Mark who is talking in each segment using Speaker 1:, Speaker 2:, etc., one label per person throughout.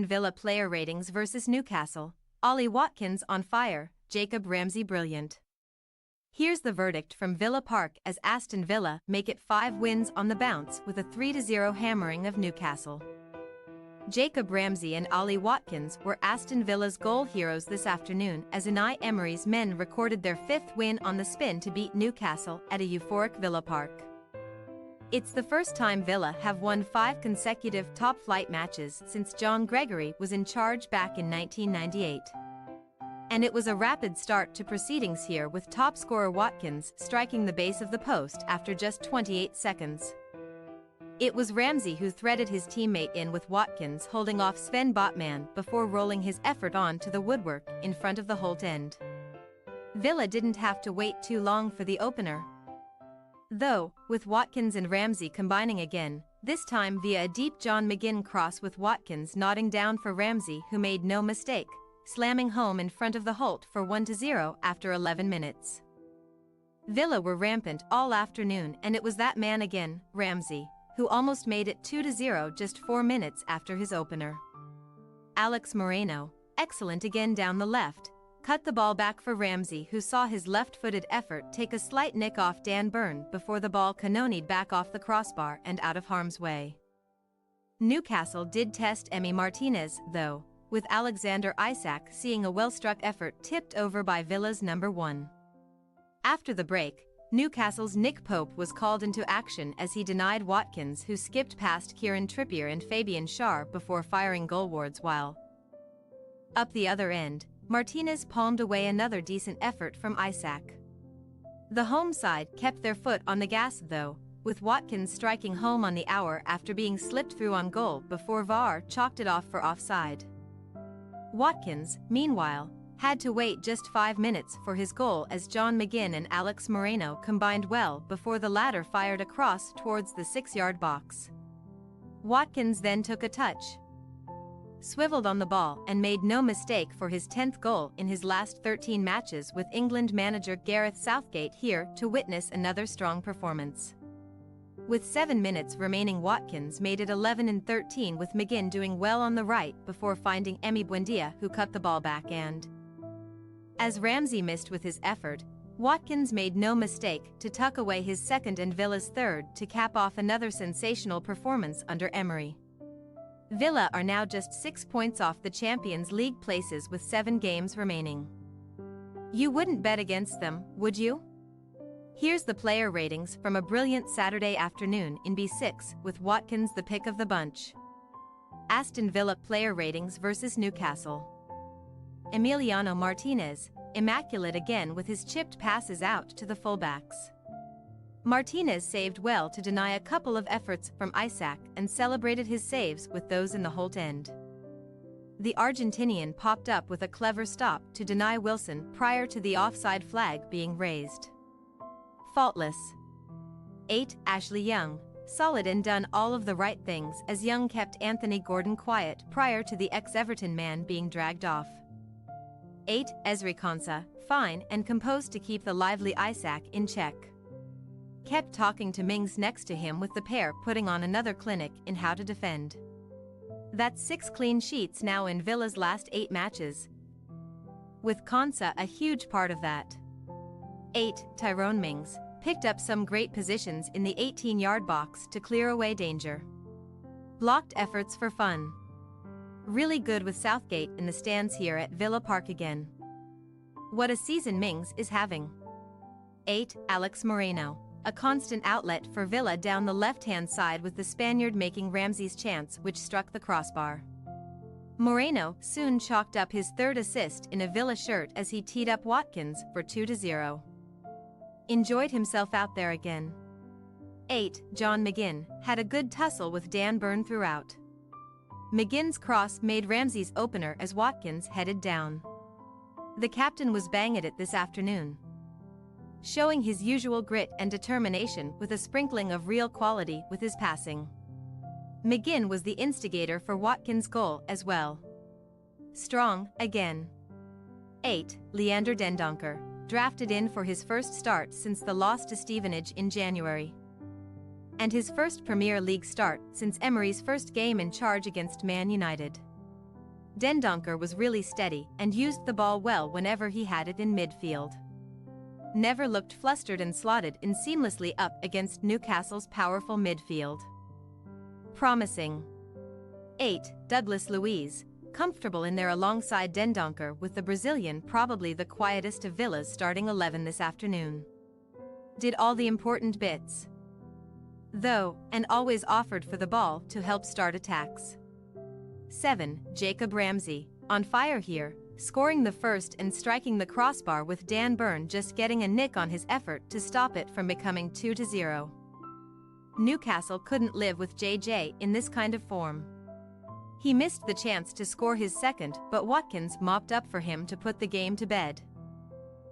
Speaker 1: Aston Villa player ratings versus Newcastle. Ollie Watkins on fire, Jacob Ramsey brilliant. Here's the verdict from Villa Park as Aston Villa make it 5 wins on the bounce with a 3-0 hammering of Newcastle. Jacob Ramsey and Ollie Watkins were Aston Villa's goal heroes this afternoon as Unai Emery's men recorded their 5th win on the spin to beat Newcastle at a euphoric Villa Park. It's the first time Villa have won 5 consecutive top-flight matches since John Gregory was in charge back in 1998. And it was a rapid start to proceedings here with top scorer Watkins striking the base of the post after just 28 seconds. It was Ramsey who threaded his teammate in with Watkins holding off Sven Botman before rolling his effort on to the woodwork in front of the Holt end. Villa didn't have to wait too long for the opener, though, with Watkins and Ramsey combining again, this time via a deep John McGinn cross with Watkins nodding down for Ramsey who made no mistake, slamming home in front of the Holt for 1-0 after 11 minutes. Villa were rampant all afternoon and it was that man again, Ramsey, who almost made it 2-0 just 4 minutes after his opener. Alex Moreno, excellent again down the left, cut the ball back for Ramsey who saw his left-footed effort take a slight nick off Dan Burn before the ball cannonied back off the crossbar and out of harm's way. Newcastle did test Emi Martinez, though, with Alexander Isak seeing a well-struck effort tipped over by Villa's number 1. After the break, Newcastle's Nick Pope was called into action as he denied Watkins who skipped past Kieran Trippier and Fabian Schär before firing goalwards while up the other end, Martinez palmed away another decent effort from Isak. The home side kept their foot on the gas though, with Watkins striking home on the hour after being slipped through on goal before VAR chalked it off for offside. Watkins, meanwhile, had to wait just 5 minutes for his goal as John McGinn and Alex Moreno combined well before the latter fired a cross towards the 6-yard box. Watkins then took a touch, swiveled on the ball and made no mistake for his 10th goal in his last 13 matches with England manager Gareth Southgate here to witness another strong performance. With 7 minutes remaining, Watkins made it 11-13 with McGinn doing well on the right before finding Emi Buendia who cut the ball back and, as Ramsey missed with his effort, Watkins made no mistake to tuck away his 2nd and Villa's 3rd to cap off another sensational performance under Emery. Villa are now just 6 points off the Champions League places with 7 games remaining. You wouldn't bet against them, would you? Here's the player ratings from a brilliant Saturday afternoon in B6 with Watkins the pick of the bunch. Aston Villa player ratings versus Newcastle. Emiliano Martinez, immaculate again with his chipped passes out to the fullbacks. Martinez saved well to deny a couple of efforts from Isak and celebrated his saves with those in the Holt end. The Argentinian popped up with a clever stop to deny Wilson prior to the offside flag being raised. Faultless. 8. Ashley Young, solid and done all of the right things as Young kept Anthony Gordon quiet prior to the ex-Everton man being dragged off. 8. Ezri Konsa, fine and composed to keep the lively Isak in check. Kept talking to Mings next to him with the pair putting on another clinic in how to defend. That's 6 clean sheets now in Villa's last 8 matches, with Konsa a huge part of that. 8. Tyrone Mings, picked up some great positions in the 18-yard box to clear away danger. Blocked efforts for fun. Really good with Southgate in the stands here at Villa Park again. What a season Mings is having. 8. Alex Moreno, a constant outlet for Villa down the left-hand side with the Spaniard making Ramsey's chance which struck the crossbar. Moreno soon chalked up his 3rd assist in a Villa shirt as he teed up Watkins for 2-0. Enjoyed himself out there again. 8. John McGinn had a good tussle with Dan Burn throughout. McGinn's cross made Ramsey's opener as Watkins headed down. The captain was bang at it this afternoon, showing his usual grit and determination with a sprinkling of real quality with his passing. McGinn was the instigator for Watkins' goal as well. Strong, again. 8. Leander Dendoncker, drafted in for his first start since the loss to Stevenage in January. And his first Premier League start since Emery's first game in charge against Man United. Dendoncker was really steady and used the ball well whenever he had it in midfield. Never looked flustered and slotted in seamlessly up against Newcastle's powerful midfield. Promising. 8. Douglas Luiz, comfortable in there alongside Dendoncker, with the Brazilian probably the quietest of Villa's starting 11 this afternoon. Did all the important bits, though, and always offered for the ball to help start attacks. 7. Jacob Ramsey, on fire here, scoring the first and striking the crossbar with Dan Burn just getting a nick on his effort to stop it from becoming 2-0. Newcastle couldn't live with JJ in this kind of form. He missed the chance to score his second, but Watkins mopped up for him to put the game to bed.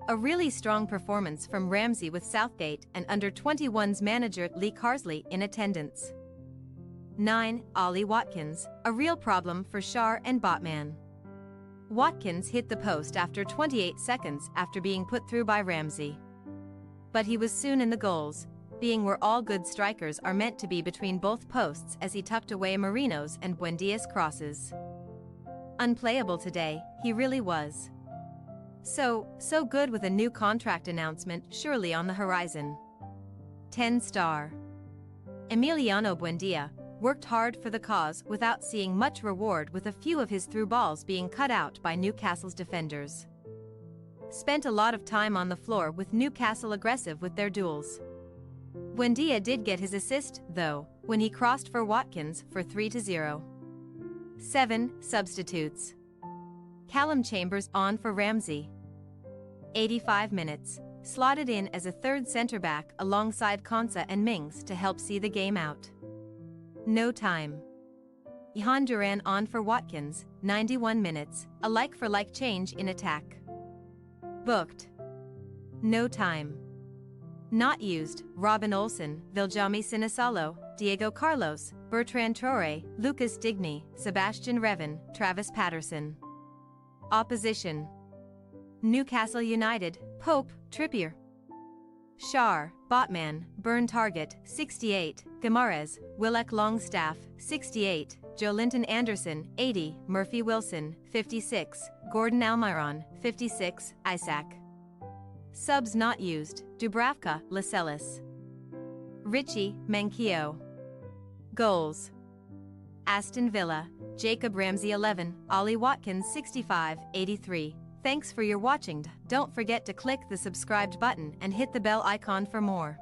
Speaker 1: A really strong performance from Ramsey with Southgate and under-21s manager Lee Carsley in attendance. 9. Ollie Watkins, a real problem for Schär and Botman. Watkins hit the post after 28 seconds after being put through by Ramsey. But he was soon in the goals, being where all good strikers are meant to be between both posts, as he tucked away Marino's and Buendia's crosses. Unplayable today, he really was. So good, with a new contract announcement surely on the horizon. 10-star. Emiliano Buendia worked hard for the cause without seeing much reward, with a few of his through balls being cut out by Newcastle's defenders. Spent a lot of time on the floor with Newcastle aggressive with their duels. Buendia did get his assist, though, when he crossed for Watkins for 3-0. 7. Substitutes. Callum Chambers on for Ramsey. 85 minutes, slotted in as a third centre-back alongside Konsa and Mings to help see the game out. No time. Ihan Duran on for Watkins, 91 minutes, a like-for-like change in attack. Booked. No time. Not used: Robin Olsen, Viljami Sinisalo, Diego Carlos, Bertrand Traoré, Lucas Digne, Sebastian Revan, Travis Patterson. Opposition: Newcastle United, Pope, Trippier. Schär, Botman, Burn Target, 68, Guimaraes, Willock Longstaff, 68, Joelinton Anderson, 80, Murphy Wilson, 56, Gordon Almiron, 56, Isaac. Subs not used: Dubravka, Lascelles. Richie, Manquillo. Goals: Aston Villa, Jacob Ramsey 11, Ollie Watkins 65, 83. Thanks for your watching. Don't forget to click the subscribed button and hit the bell icon for more.